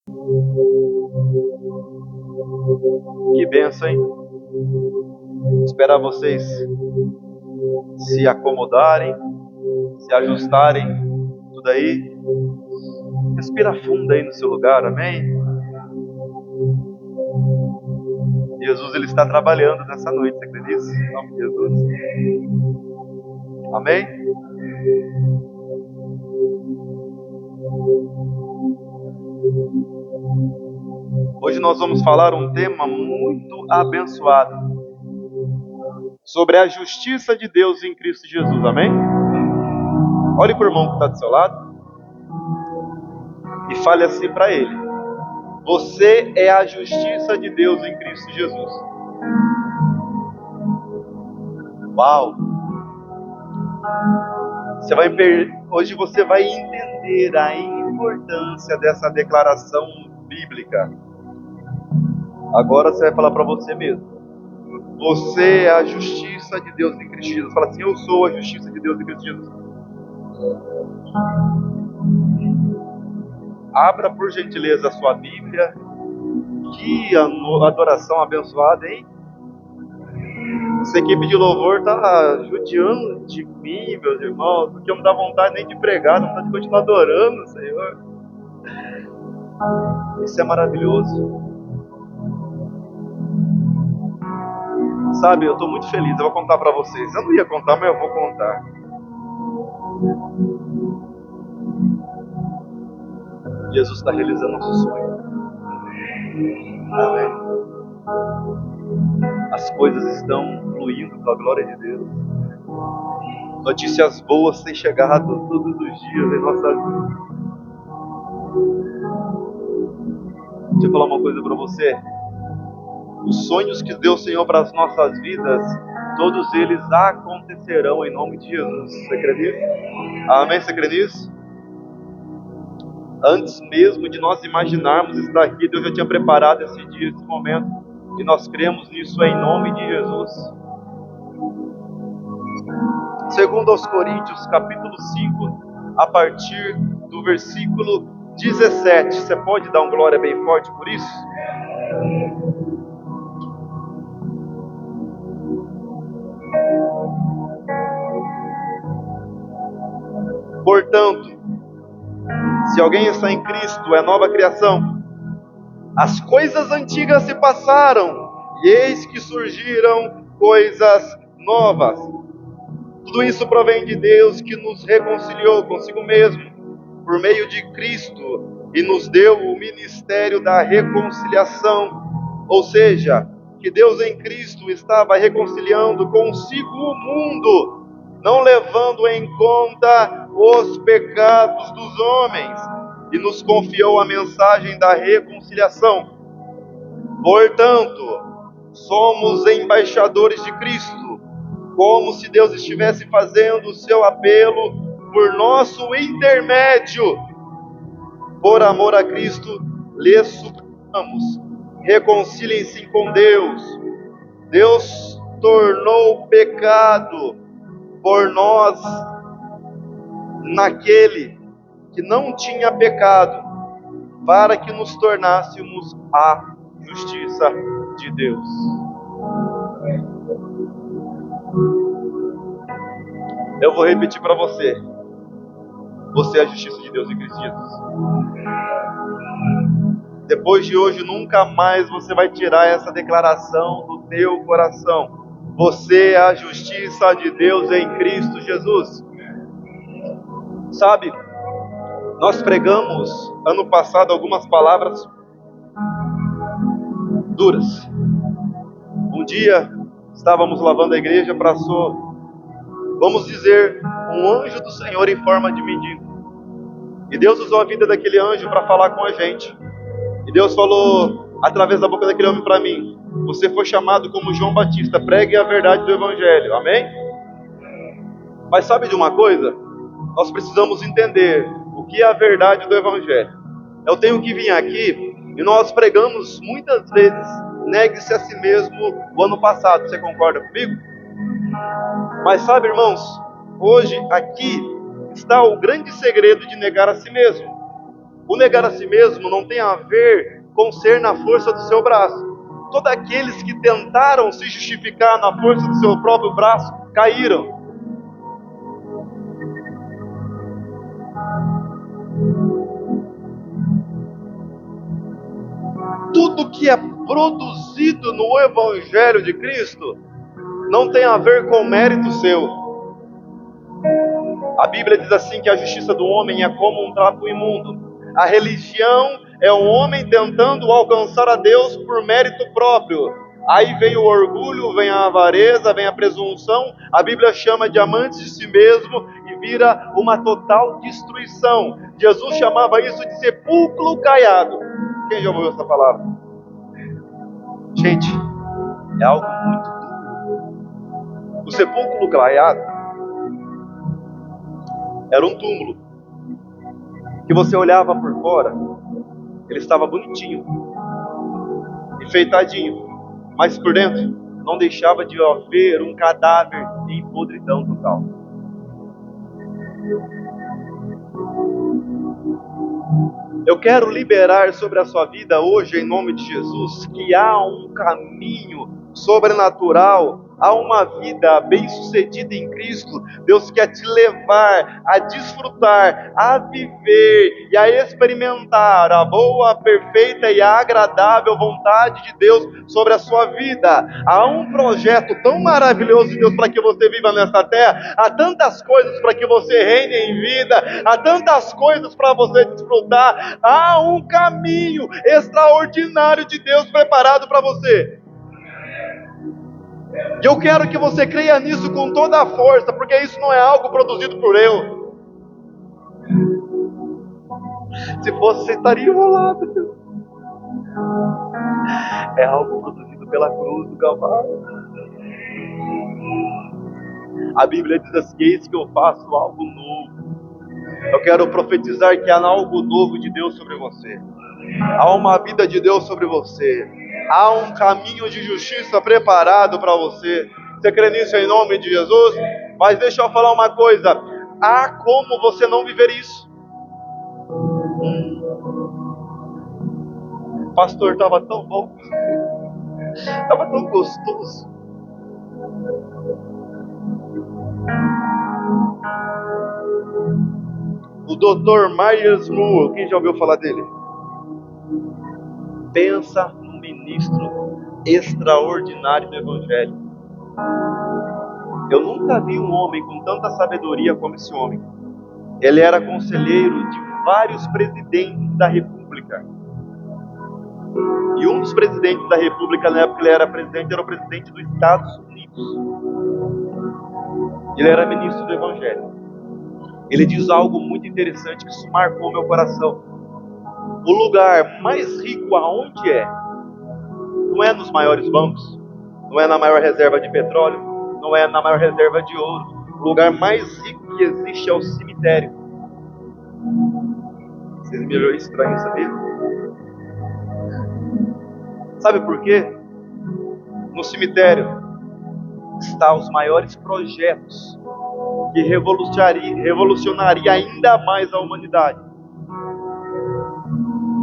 Que bênção, hein? Esperar vocês se acomodarem, se ajustarem, tudo aí. Respira fundo aí no seu lugar, amém? Jesus, Ele está trabalhando nessa noite, você acredita nisso? Em nome de Jesus. Amém? Hoje nós vamos falar um tema muito abençoado sobre a justiça de Deus em Cristo Jesus, amém? Olhe para o irmão que está do seu lado e fale assim para ele: você é a justiça de Deus em Cristo Jesus. Uau! Hoje você vai entender a importância dessa declaração bíblica. Agora você vai falar para você mesmo: você é a justiça de Deus em Cristo Jesus. Fala assim: eu sou a justiça de Deus em Cristo Jesus. Abra por gentileza a sua Bíblia. Que adoração abençoada, hein? Essa equipe de louvor está judiando de mim, meus irmãos, porque não dá vontade nem de pregar, não dá vontade de continuar adorando o Senhor. Isso é maravilhoso. Sabe, eu estou muito feliz, eu vou contar para vocês. Eu não ia contar, mas eu vou contar. Jesus está realizando nosso sonho. Amém. As coisas estão fluindo com a glória de Deus. Notícias boas têm chegado todos os dias em nossa vida. Deixa eu falar uma coisa para você. Os sonhos que Deus Senhor para as nossas vidas, todos eles acontecerão em nome de Jesus. Você acredita? Amém? Você acredita nisso? Antes mesmo de nós imaginarmos estar aqui, Deus já tinha preparado esse dia, esse momento. E nós cremos nisso em nome de Jesus. Segundo aos Coríntios, capítulo 5, a partir do versículo 17. Você pode dar um glória bem forte por isso? Portanto, se alguém está em Cristo, é nova criação. As coisas antigas se passaram, e eis que surgiram coisas novas. Tudo isso provém de Deus, que nos reconciliou consigo mesmo, por meio de Cristo, e nos deu o ministério da reconciliação. Ou seja, que Deus em Cristo estava reconciliando consigo o mundo, não levando em conta os pecados dos homens, e nos confiou a mensagem da reconciliação. Portanto, somos embaixadores de Cristo, como se Deus estivesse fazendo o seu apelo por nosso intermédio. Por amor a Cristo, lhes suplicamos, reconciliem-se com Deus. Deus tornou pecado por nós naquele que não tinha pecado, para que nos tornássemos a justiça de Deus. Eu vou repetir para você: você é a justiça de Deus em Cristo Jesus. Depois de hoje, nunca mais você vai tirar essa declaração do teu coração. Você é a justiça de Deus em Cristo Jesus. Sabe, nós pregamos ano passado algumas palavras duras. Um dia estávamos lavando a igreja, passou, vamos dizer, um anjo do Senhor em forma de mendigo. E Deus usou a vida daquele anjo para falar com a gente. E Deus falou através da boca daquele homem para mim: você foi chamado como João Batista, pregue a verdade do Evangelho, amém? Mas sabe de uma coisa? Nós precisamos entender o que é a verdade do Evangelho. Eu tenho que vir aqui, e nós pregamos muitas vezes, negue-se a si mesmo o ano passado, você concorda comigo? Mas sabe, irmãos, hoje aqui está o grande segredo de negar a si mesmo. O negar a si mesmo não tem a ver com ser na força do seu braço. Todos aqueles que tentaram se justificar na força do seu próprio braço caíram. Tudo que é produzido no Evangelho de Cristo não tem a ver com mérito seu. A Bíblia diz assim que a justiça do homem é como um trapo imundo. A religião é um homem tentando alcançar a Deus por mérito próprio. Aí vem o orgulho, vem a avareza, vem a presunção. A Bíblia chama de amantes de si mesmo e vira uma total destruição. Jesus chamava isso de sepulcro caiado. Quem já ouviu essa palavra? Gente, é algo muito duro. O sepulcro caiado era um túmulo que você olhava por fora, ele estava bonitinho, enfeitadinho, mas por dentro não deixava de haver um cadáver em podridão total. Eu quero liberar sobre a sua vida hoje, em nome de Jesus, que há um caminho sobrenatural, há uma vida bem-sucedida em Cristo. Deus quer te levar a desfrutar, a viver e a experimentar a boa, perfeita e agradável vontade de Deus sobre a sua vida. Há um projeto tão maravilhoso de Deus para que você viva nesta terra. Há tantas coisas para que você reine em vida, há tantas coisas para você desfrutar. Há um caminho extraordinário de Deus preparado para você. E eu quero que você creia nisso com toda a força, porque isso não é algo produzido por eu. Se fosse, você estaria enrolado. É algo produzido pela cruz do Calvário. A Bíblia diz assim: eis que eu faço algo novo. Eu quero profetizar que há algo novo de Deus sobre você. Há uma vida de Deus sobre você. Há um caminho de justiça preparado para você. Você crê nisso em nome de Jesus? Mas deixa eu falar uma coisa. Há como você não viver isso? Pastor, estava tão bom. Estava tão gostoso. O Dr. Myers-Moore, quem já ouviu falar dele? Pensa num ministro extraordinário do Evangelho. Eu nunca vi um homem com tanta sabedoria como esse homem. Ele era conselheiro de vários presidentes da República. E um dos presidentes da República, na época que ele era presidente, era o presidente dos Estados Unidos. Ele era ministro do Evangelho. Ele diz algo muito interessante que isso marcou meu coração. O lugar mais rico aonde é? Não é nos maiores bancos, não é na maior reserva de petróleo, não é na maior reserva de ouro. O lugar mais rico que existe é o cemitério. Vocês me viram estranho, sabia? Sabe por quê? No cemitério estão os maiores projetos que revolucionaria ainda mais a humanidade.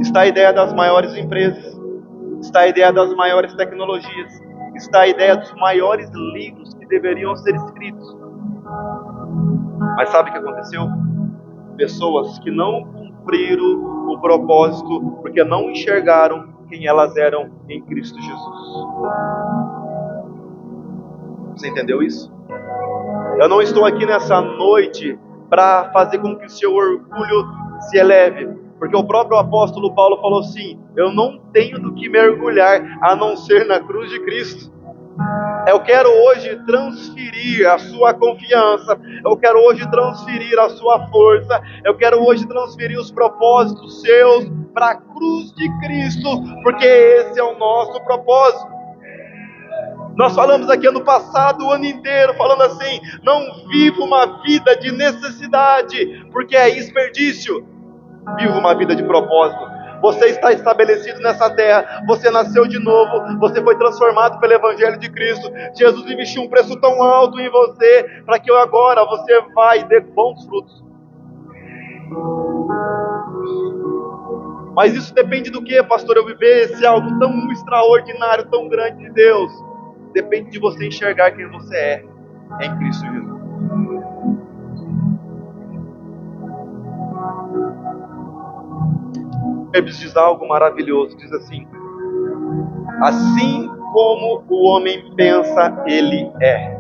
Está a ideia das maiores empresas, está a ideia das maiores tecnologias, está a ideia dos maiores livros que deveriam ser escritos. Mas sabe o que aconteceu? Pessoas que não cumpriram o propósito porque não enxergaram quem elas eram em Cristo Jesus. Você entendeu isso? Eu não estou aqui nessa noite para fazer com que o seu orgulho se eleve, porque o próprio apóstolo Paulo falou assim: eu não tenho do que mergulhar a não ser na cruz de Cristo. Eu quero hoje transferir a sua confiança, eu quero hoje transferir a sua força, eu quero hoje transferir os propósitos seus para a cruz de Cristo, porque esse é o nosso propósito. Nós falamos aqui ano passado, o ano inteiro, falando assim: não viva uma vida de necessidade, porque é desperdício. Viva uma vida de propósito. Você está estabelecido nessa terra, você nasceu de novo, você foi transformado pelo Evangelho de Cristo. Jesus investiu um preço tão alto em você, para que agora você vai dar bons frutos. Mas isso depende do que, pastor? Eu viver esse algo tão extraordinário, tão grande de Deus. Depende de você enxergar quem você é em Cristo Jesus. Provérbios diz algo maravilhoso, diz assim: assim como o homem pensa, ele é.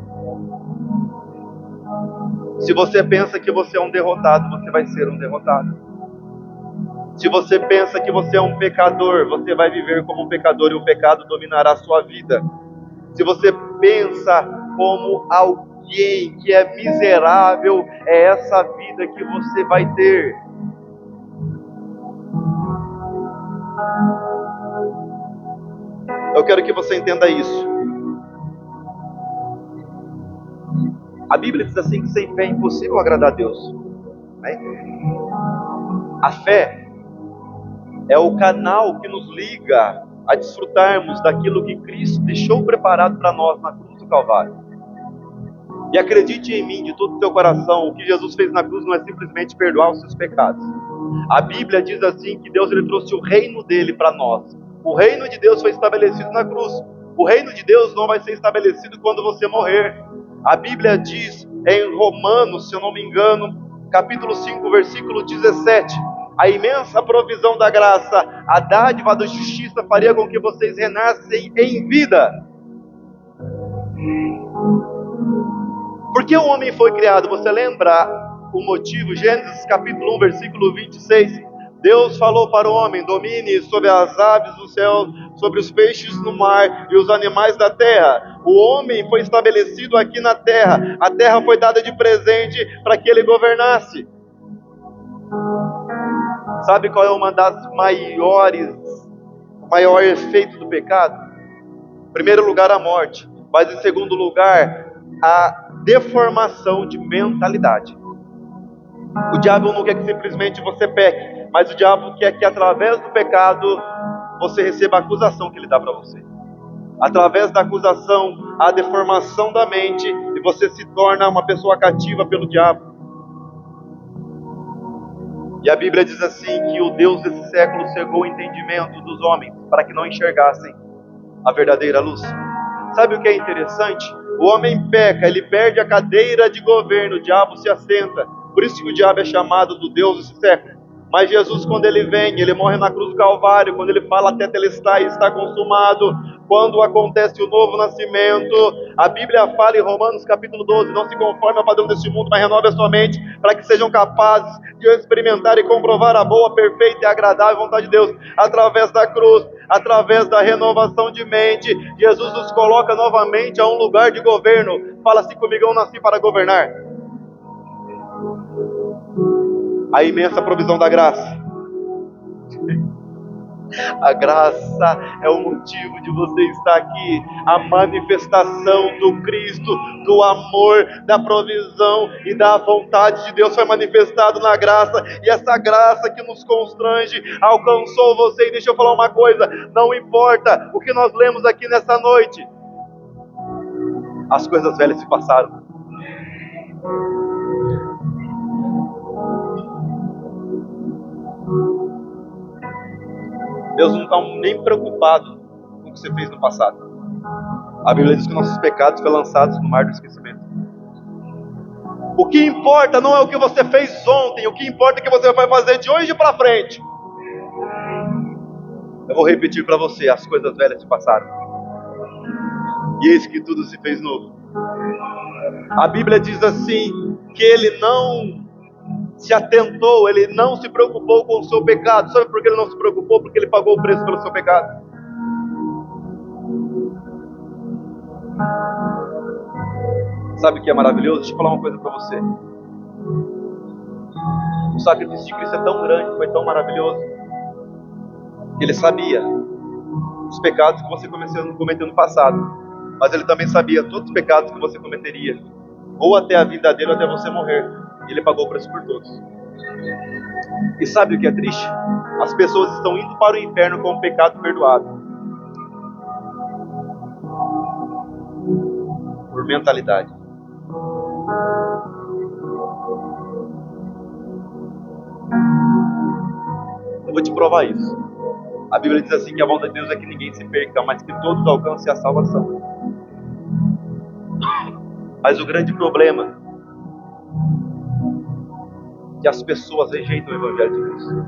Se você pensa que você é um derrotado, você vai ser um derrotado. Se você pensa que você é um pecador, você vai viver como um pecador e o pecado dominará a sua vida. Se você pensa como alguém que é miserável, é essa vida que você vai ter. Eu quero que você entenda isso. A Bíblia diz assim que sem fé é impossível agradar a Deus, né? A fé é o canal que nos liga a desfrutarmos daquilo que Cristo deixou preparado para nós na cruz do Calvário. E acredite em mim de todo o teu coração, o que Jesus fez na cruz não é simplesmente perdoar os seus pecados. A Bíblia diz assim que Deus ele trouxe o reino dele para nós. O reino de Deus foi estabelecido na cruz. O reino de Deus não vai ser estabelecido quando você morrer. A Bíblia diz em Romanos, se eu não me engano, capítulo 5, versículo 17, a imensa provisão da graça, a dádiva da justiça faria com que vocês renascem em vida. Por que o homem foi criado? Você lembra o motivo? Gênesis capítulo 1, versículo 26. Deus falou para o homem: domine sobre as aves do céu, sobre os peixes no mar e os animais da terra. O homem foi estabelecido aqui na terra. A terra foi dada de presente para que ele governasse. Sabe qual é uma das o maior efeito do pecado? Em primeiro lugar, a morte. Mas em segundo lugar, a deformação de mentalidade. O diabo não quer que simplesmente você peque, mas o diabo quer que através do pecado você receba a acusação que ele dá para você. Através da acusação, a deformação da mente, e você se torna uma pessoa cativa pelo diabo. E a Bíblia diz assim que o Deus desse século cegou o entendimento dos homens para que não enxergassem a verdadeira luz. Sabe o que é interessante? O homem peca, ele perde a cadeira de governo, o diabo se assenta. Por isso que o diabo é chamado do Deus desse século. Mas Jesus, quando ele vem, ele morre na cruz do Calvário, quando ele fala tetelestai, está consumado, quando acontece o novo nascimento, a Bíblia fala em Romanos capítulo 12, não se conforme ao padrão deste mundo, mas renove a sua mente, para que sejam capazes de experimentar e comprovar a boa, perfeita e agradável vontade de Deus. Através da cruz, através da renovação de mente, Jesus nos coloca novamente a um lugar de governo. Fala assim comigo: eu nasci para governar. A imensa provisão da graça. A graça é o motivo de você estar aqui. A manifestação do Cristo, do amor, da provisão e da vontade de Deus foi manifestado na graça. E essa graça que nos constrange alcançou você. E deixa eu falar uma coisa: não importa o que nós lemos aqui nessa noite, as coisas velhas se passaram. Deus não está nem preocupado com o que você fez no passado. A Bíblia diz que nossos pecados foram lançados no mar do esquecimento. O que importa não é o que você fez ontem, o que importa é o que você vai fazer de hoje para frente. Eu vou repetir para você: as coisas velhas se passaram, e eis que tudo se fez novo. A Bíblia diz assim, que ele não se atentou, ele não se preocupou com o seu pecado. Sabe por que ele não se preocupou? Porque ele pagou o preço pelo seu pecado. Sabe o que é maravilhoso? Deixa eu falar uma coisa para você. O sacrifício de Cristo é tão grande, foi tão maravilhoso, que ele sabia os pecados que você cometeu no passado, mas ele também sabia todos os pecados que você cometeria, ou até a vida dele, ou até você morrer. E ele pagou o preço por todos. E sabe o que é triste? As pessoas estão indo para o inferno com o pecado perdoado, por mentalidade. Eu vou te provar isso. A Bíblia diz assim que a vontade de Deus é que ninguém se perca, mas que todos alcancem a salvação. Mas o grande problema é que as pessoas rejeitam o Evangelho de Cristo.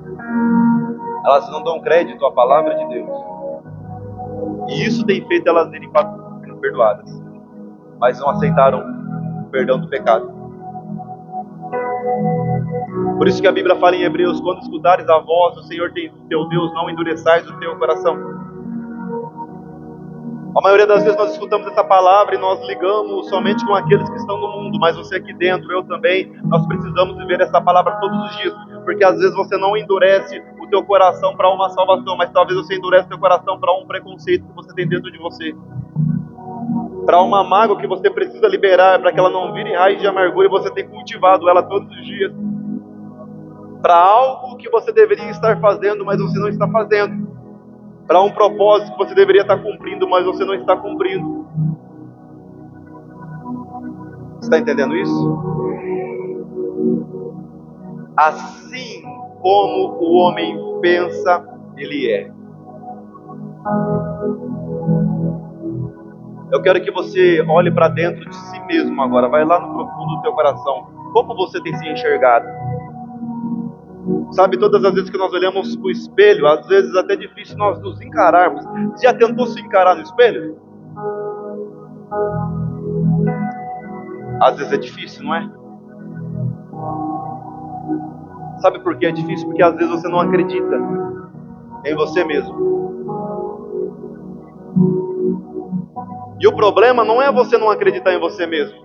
Elas não dão crédito à palavra de Deus. E isso tem feito elas serem perdoadas, mas não aceitaram o perdão do pecado. Por isso que a Bíblia fala em Hebreus: quando escutares a voz do Senhor teu Deus, não endureçais o teu coração. A maioria das vezes nós escutamos essa palavra e nós ligamos somente com aqueles que estão no mundo, mas você aqui dentro, eu também, nós precisamos viver essa palavra todos os dias, porque às vezes você não endurece o teu coração para uma salvação, mas talvez você endurece o teu coração para um preconceito que você tem dentro de você, para uma mágoa que você precisa liberar, para que ela não vire raiz de amargura e você tem cultivado ela todos os dias, para algo que você deveria estar fazendo, mas você não está fazendo, para um propósito que você deveria estar cumprindo, mas você não está cumprindo. Você está entendendo isso? Assim como o homem pensa, ele é. Eu quero que você olhe para dentro de si mesmo agora. Vai lá no profundo do teu coração. Como você tem se enxergado? Sabe, todas as vezes que nós olhamos para o espelho, às vezes até é difícil nós nos encararmos. Você já tentou se encarar no espelho? Às vezes é difícil, não é? Sabe por que é difícil? Porque às vezes você não acredita em você mesmo. E o problema não é você não acreditar em você mesmo.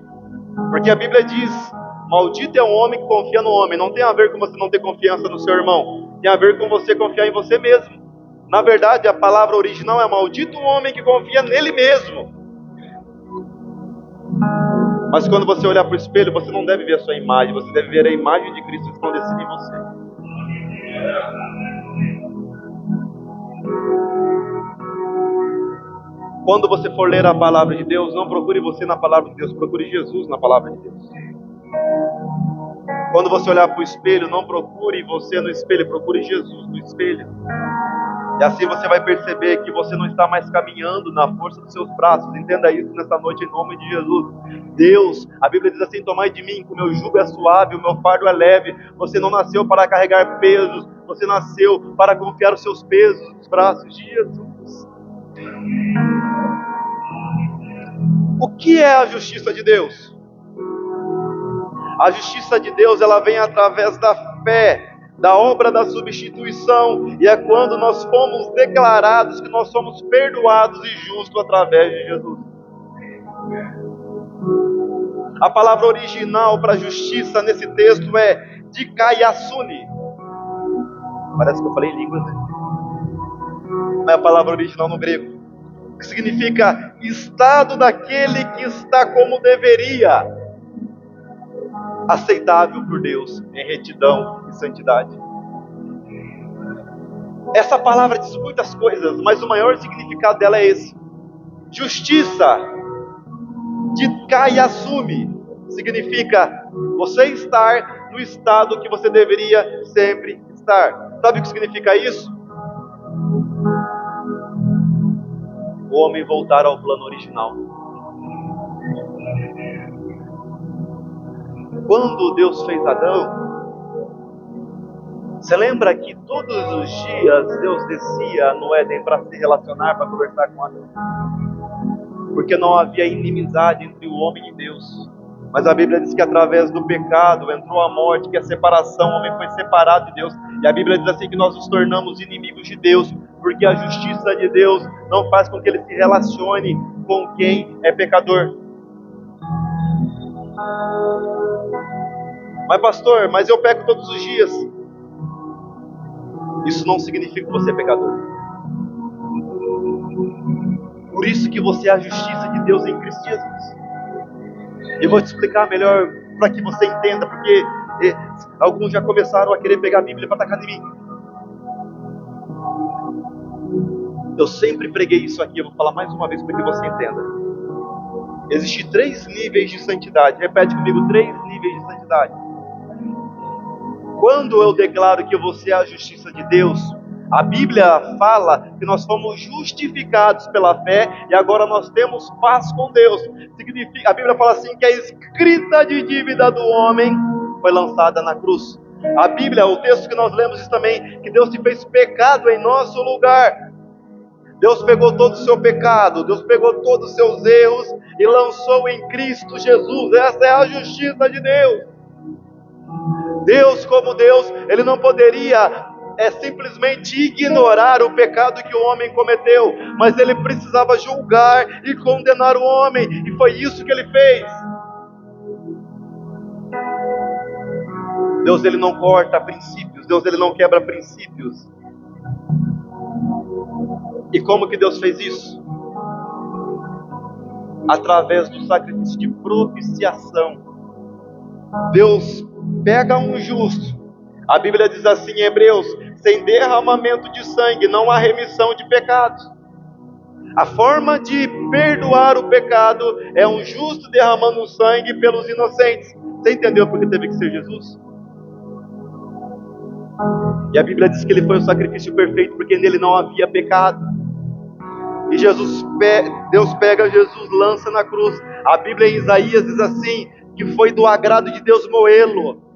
Porque a Bíblia diz: maldito é o homem que confia no homem. Não tem a ver com você não ter confiança no seu irmão. Tem a ver com você confiar em você mesmo. Na verdade, a palavra original é: maldito o homem que confia nele mesmo. Mas quando você olhar para o espelho, você não deve ver a sua imagem. Você deve ver a imagem de Cristo resplandecendo em você. Quando você for ler a palavra de Deus, não procure você na palavra de Deus, procure Jesus na palavra de Deus. Quando você olhar para o espelho, não procure você no espelho, procure Jesus no espelho. E assim você vai perceber que você não está mais caminhando na força dos seus braços. Entenda isso nessa noite em nome de Jesus. Deus, a Bíblia diz assim: tomai de mim, que o meu jugo é suave, o meu fardo é leve. Você não nasceu para carregar pesos, você nasceu para confiar os seus pesos nos braços de Jesus. O que é a justiça de Deus? A justiça de Deus, ela vem através da fé, da obra da substituição, e é quando nós fomos declarados que nós somos perdoados e justos através de Jesus. A palavra original para justiça nesse texto é dikaiasune. Parece que eu falei em línguas, né? Não é a palavra original no grego, que significa estado daquele que está como deveria, aceitável por Deus, em retidão e santidade. Essa palavra diz muitas coisas, mas o maior significado dela é esse: justiça. Dikaiasune significa você estar no estado que você deveria sempre estar. Sabe o que significa isso? O homem voltar ao plano original. Quando Deus fez Adão, você lembra que todos os dias Deus descia no Éden para se relacionar, para conversar com Adão? Porque não havia inimizade entre o homem e Deus. Mas a Bíblia diz que através do pecado entrou a morte, que a separação, o homem foi separado de Deus. E a Bíblia diz assim que nós nos tornamos inimigos de Deus, porque a justiça de Deus não faz com que ele se relacione com quem é pecador. Mas pastor, mas eu peco todos os dias. Isso não significa que você é pecador. Por isso que você é a justiça de Deus em Cristo Jesus. Eu vou te explicar melhor para que você entenda, porque alguns já começaram a querer pegar a Bíblia para atacar em mim. Eu sempre preguei isso aqui, eu vou falar mais uma vez para que você entenda. Existem 3 níveis de santidade. Repete comigo: 3 níveis de santidade. Quando eu declaro que você é a justiça de Deus, a Bíblia fala que nós fomos justificados pela fé e agora nós temos paz com Deus. Significa, a Bíblia fala assim que a escrita de dívida do homem foi lançada na cruz. A Bíblia, o texto que nós lemos diz também que Deus se fez pecado em nosso lugar. Deus pegou todo o seu pecado, Deus pegou todos os seus erros e lançou em Cristo Jesus. Essa é a justiça de Deus. Deus, como Deus, Ele não poderia simplesmente ignorar o pecado que o homem cometeu, mas Ele precisava julgar e condenar o homem, e foi isso que Ele fez. Deus, Ele não corta princípios, Deus, Ele não quebra princípios. E como que Deus fez isso? Através do sacrifício de propiciação. Deus pega um justo. A Bíblia diz assim em Hebreus: sem derramamento de sangue não há remissão de pecados. A forma de perdoar o pecado é um justo derramando sangue pelos inocentes. Você entendeu por que teve que ser Jesus? E a Bíblia diz que Ele foi o sacrifício perfeito porque nele não havia pecado. E Deus pega Jesus, lança na cruz. A Bíblia em Isaías diz assim, que foi do agrado de Deus moê-lo.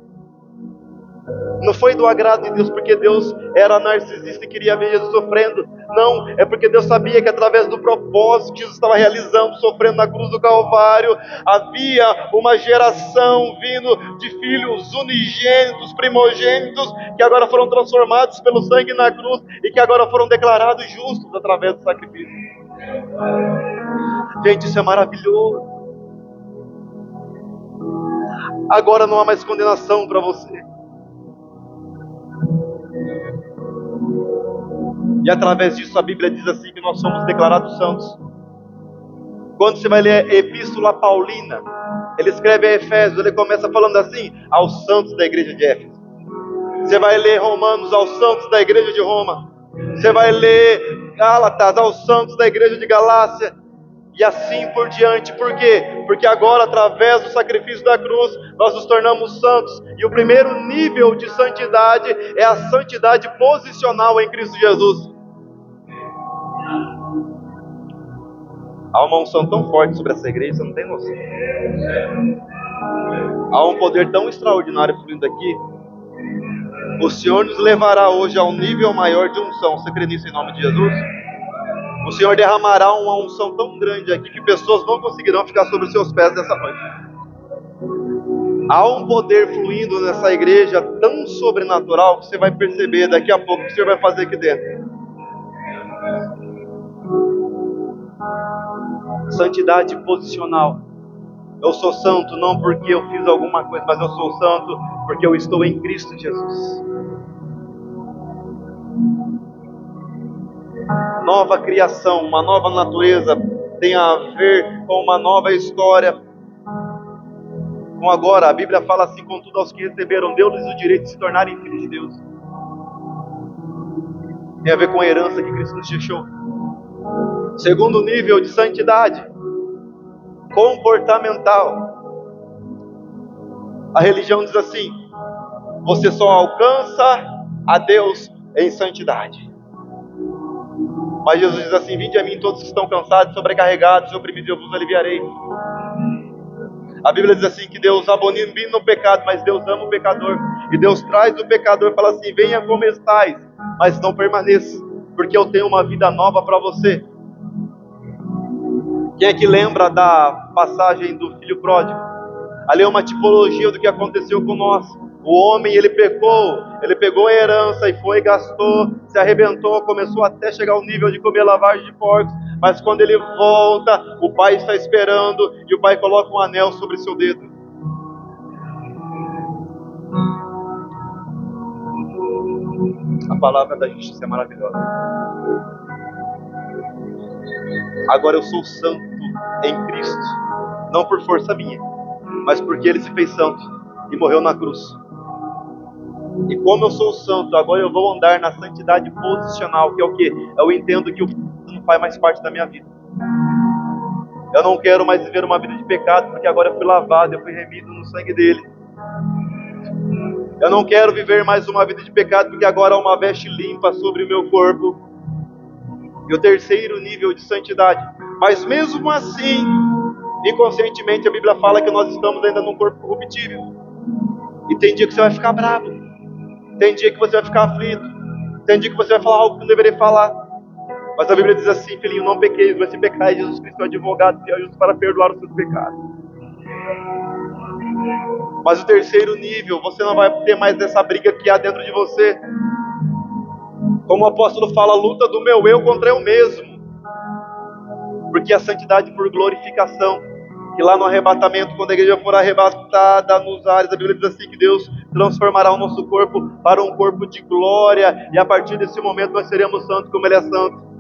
Não foi do agrado de Deus porque Deus era narcisista e queria ver Jesus sofrendo. Não, é porque Deus sabia que através do propósito que Jesus estava realizando, sofrendo na cruz do Calvário, havia uma geração vindo de filhos unigênitos, primogênitos, que agora foram transformados pelo sangue na cruz e que agora foram declarados justos através do sacrifício. Gente, isso é maravilhoso. Agora não há mais condenação para você. E através disso a Bíblia diz assim que nós somos declarados santos. Quando você vai ler a Epístola Paulina, ele escreve a Efésios, ele começa falando assim, aos santos da igreja de Éfeso. Você vai ler Romanos, aos santos da igreja de Roma. Você vai ler Gálatas, aos santos da igreja de Galácia. E assim por diante. Por quê? Porque agora, através do sacrifício da cruz, nós nos tornamos santos. E o primeiro nível de santidade é a santidade posicional em Cristo Jesus. Há uma unção tão forte sobre essa igreja, você não tem noção. Há um poder tão extraordinário fluindo aqui. O Senhor nos levará hoje a um nível maior de unção. Você crê nisso em nome de Jesus? O Senhor derramará uma unção tão grande aqui que pessoas não conseguirão ficar sobre os seus pés nessa noite. Há um poder fluindo nessa igreja tão sobrenatural que você vai perceber daqui a pouco o que o Senhor vai fazer aqui dentro. Santidade posicional. Eu sou santo não porque eu fiz alguma coisa, mas eu sou santo porque eu estou em Cristo Jesus. Nova criação, uma nova natureza tem a ver com uma nova história. Com agora, a Bíblia fala assim, contudo aos que receberam, deu-lhes o direito de se tornarem filhos de Deus. Tem a ver com a herança que Cristo nos deixou. Segundo nível de santidade, comportamental. A religião diz assim, você só alcança a Deus em santidade. Mas Jesus diz assim, vinde a mim todos que estão cansados, sobrecarregados e oprimidos, eu vos aliviarei. A Bíblia diz assim que Deus abomina o pecado, mas Deus ama o pecador. E Deus traz o pecador e fala assim, venha como estais, mas não permaneça, porque eu tenho uma vida nova para você. Quem é que lembra da passagem do filho pródigo? Ali é uma tipologia do que aconteceu com nós. O homem, ele pegou a herança e foi, gastou, se arrebentou, começou até chegar ao nível de comer lavagem de porcos. Mas quando ele volta, o pai está esperando e o pai coloca um anel sobre seu dedo. A palavra da justiça é maravilhosa. Agora eu sou santo em Cristo, não por força minha, mas porque Ele se fez santo e morreu na cruz. E como eu sou santo, agora eu vou andar na santidade posicional, que é o quê? Eu entendo que o pecado não faz mais parte da minha vida. Eu não quero mais viver uma vida de pecado, porque agora eu fui lavado, eu fui remido no sangue dele. Eu não quero viver mais uma vida de pecado, porque agora há uma veste limpa sobre o meu corpo. E o terceiro nível de santidade. Mas mesmo assim, inconscientemente a Bíblia fala que nós estamos ainda num corpo corruptível. E tem dia que você vai ficar bravo. Tem dia que você vai ficar aflito. Tem dia que você vai falar algo que não deveria falar. Mas a Bíblia diz assim: filhinho, não pequeis, mas se pecais, Jesus Cristo é o advogado e é justo para perdoar os seus pecados. Mas o terceiro nível, você não vai ter mais essa briga que há dentro de você. Como o apóstolo fala, a luta do meu eu contra eu mesmo. Porque a santidade por glorificação, que lá no arrebatamento, quando a igreja for arrebatada nos ares, a Bíblia diz assim que Deus transformará o nosso corpo para um corpo de glória, e a partir desse momento nós seremos santos como Ele é santo.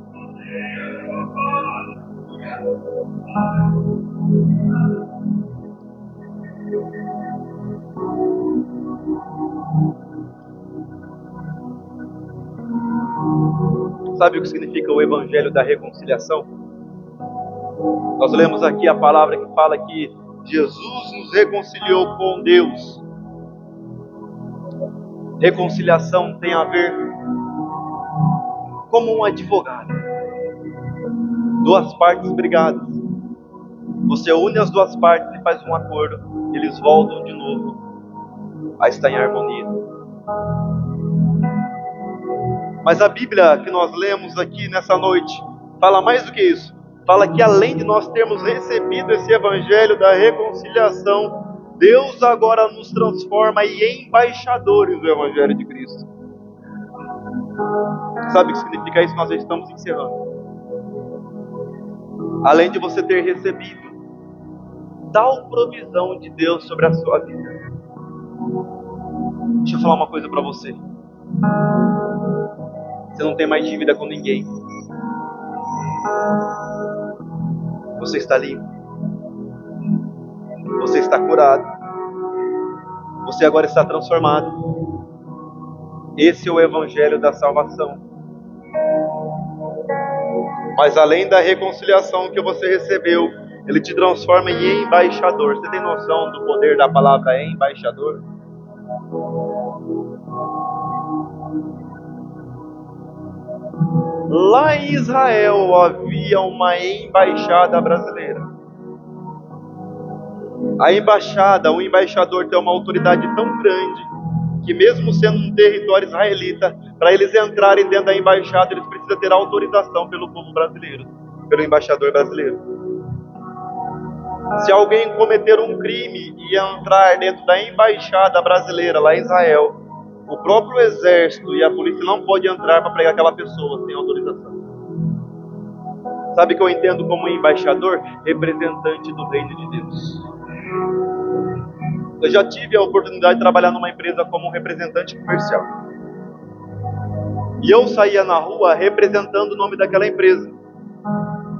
Sabe o que significa o Evangelho da reconciliação? Nós lemos aqui a palavra que fala que Jesus nos reconciliou com Deus. Reconciliação tem a ver como um advogado. Duas partes brigadas. Você une as duas partes e faz um acordo. Eles voltam de novo a estar em harmonia. Mas a Bíblia que nós lemos aqui nessa noite fala mais do que isso. Fala que além de nós termos recebido esse Evangelho da reconciliação, Deus agora nos transforma em embaixadores do Evangelho de Cristo. Sabe o que significa isso? Nós já estamos encerrando. Além de você ter recebido tal provisão de Deus sobre a sua vida. Deixa eu falar uma coisa para você. Você não tem mais dívida com ninguém. Você está limpo. Você está curado. Você agora está transformado. Esse é o Evangelho da salvação. Mas além da reconciliação que você recebeu, Ele te transforma em embaixador. Você tem noção do poder da palavra embaixador? Lá em Israel havia uma embaixada brasileira. A embaixada, o embaixador tem uma autoridade tão grande que mesmo sendo um território israelita, para eles entrarem dentro da embaixada, eles precisam ter autorização pelo povo brasileiro, pelo embaixador brasileiro. Se alguém cometer um crime e entrar dentro da embaixada brasileira lá em Israel, o próprio exército e a polícia não podem entrar para pegar aquela pessoa sem autorização. Sabe o que eu entendo como embaixador? Representante do reino de Deus. Eu já tive a oportunidade de trabalhar numa empresa como um representante comercial. E eu saía na rua representando o nome daquela empresa.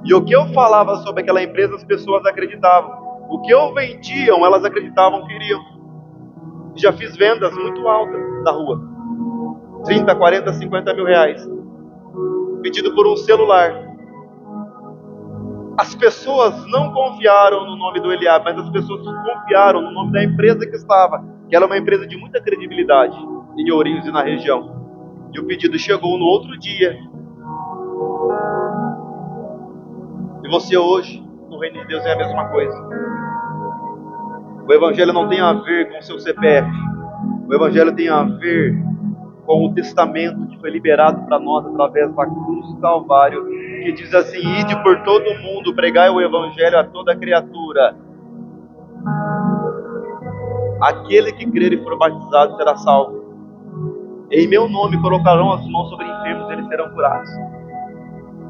E o que eu falava sobre aquela empresa, as pessoas acreditavam. O que eu vendia, elas acreditavam que iriam. Já fiz vendas muito altas na rua. 30, 40, 50 mil reais. Pedido por um celular. As pessoas não confiaram no nome do Eliabe, mas as pessoas confiaram no nome da empresa que estava, que era uma empresa de muita credibilidade em Ourinhos e na região. E o pedido chegou no outro dia. E você hoje, no reino de Deus, é a mesma coisa. O Evangelho não tem a ver com o seu CPF. O Evangelho tem a ver com o testamento que foi liberado para nós através da cruz do Calvário, que diz assim: ide por todo o mundo, pregai o Evangelho a toda criatura. Aquele que crer e for batizado será salvo. Em meu nome colocarão as mãos sobre enfermos e eles serão curados.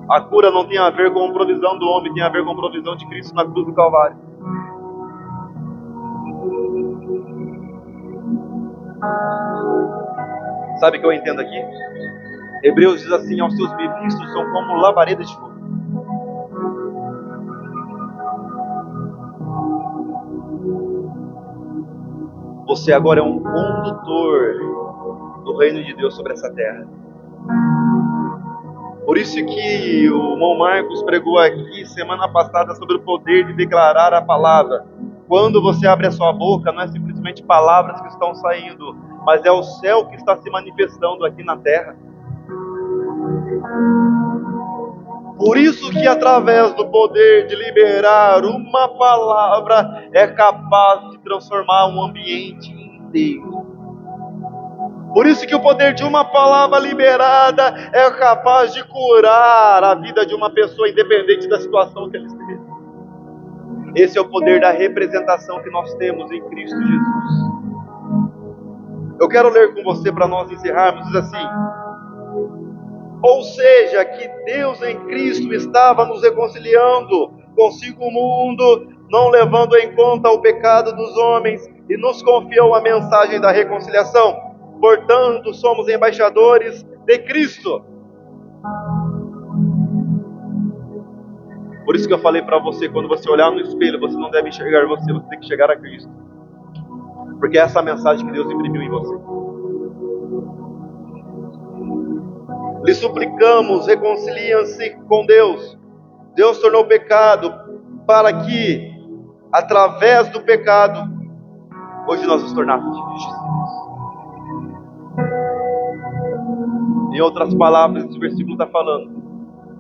A cura não tem a ver com a provisão do homem, tem a ver com a provisão de Cristo na cruz do Calvário. Sabe o que eu entendo aqui? Hebreus diz assim: aos seus ministros são como labaredas de fogo. Você agora é um condutor do reino de Deus sobre essa terra. Por isso que o irmão Marcos pregou aqui semana passada sobre o poder de declarar a palavra. Quando você abre a sua boca, não é simplesmente palavras que estão saindo, mas é o céu que está se manifestando aqui na terra. Por isso que através do poder de liberar uma palavra é capaz de transformar um ambiente inteiro. Por isso que o poder de uma palavra liberada é capaz de curar a vida de uma pessoa, independente da situação que ela esteja. Esse é o poder da representação que nós temos em Cristo Jesus. Eu quero ler com você para nós encerrarmos, diz assim: ou seja, que Deus em Cristo estava nos reconciliando consigo o mundo, não levando em conta o pecado dos homens, e nos confiou a mensagem da reconciliação. Portanto, somos embaixadores de Cristo. Por isso que eu falei para você, quando você olhar no espelho, você não deve enxergar você tem que chegar a Cristo. Porque é essa a mensagem que Deus imprimiu em você. Lhe suplicamos, reconciliem-se com Deus. Deus tornou pecado para que, através do pecado, hoje nós nos tornássemos justos. Em outras palavras, esse versículo está falando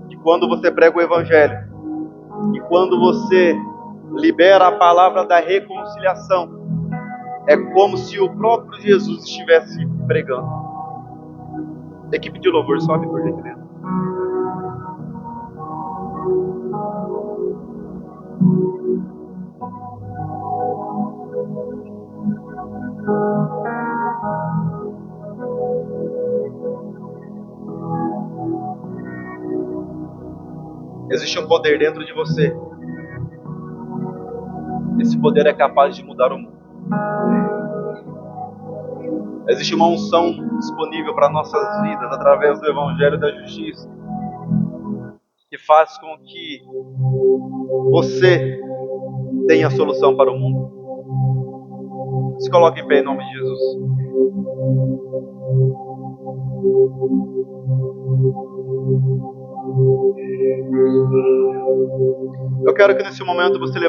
que quando você prega o Evangelho, e quando você libera a palavra da reconciliação, é como se o próprio Jesus estivesse pregando. Equipe de louvor, sobe por gentileza. Existe um poder dentro de você. Esse poder é capaz de mudar o mundo. Existe uma unção disponível para nossas vidas através do Evangelho da Justiça, que faz com que você tenha a solução para o mundo. Se coloque em pé em nome de Jesus. Eu quero que nesse momento você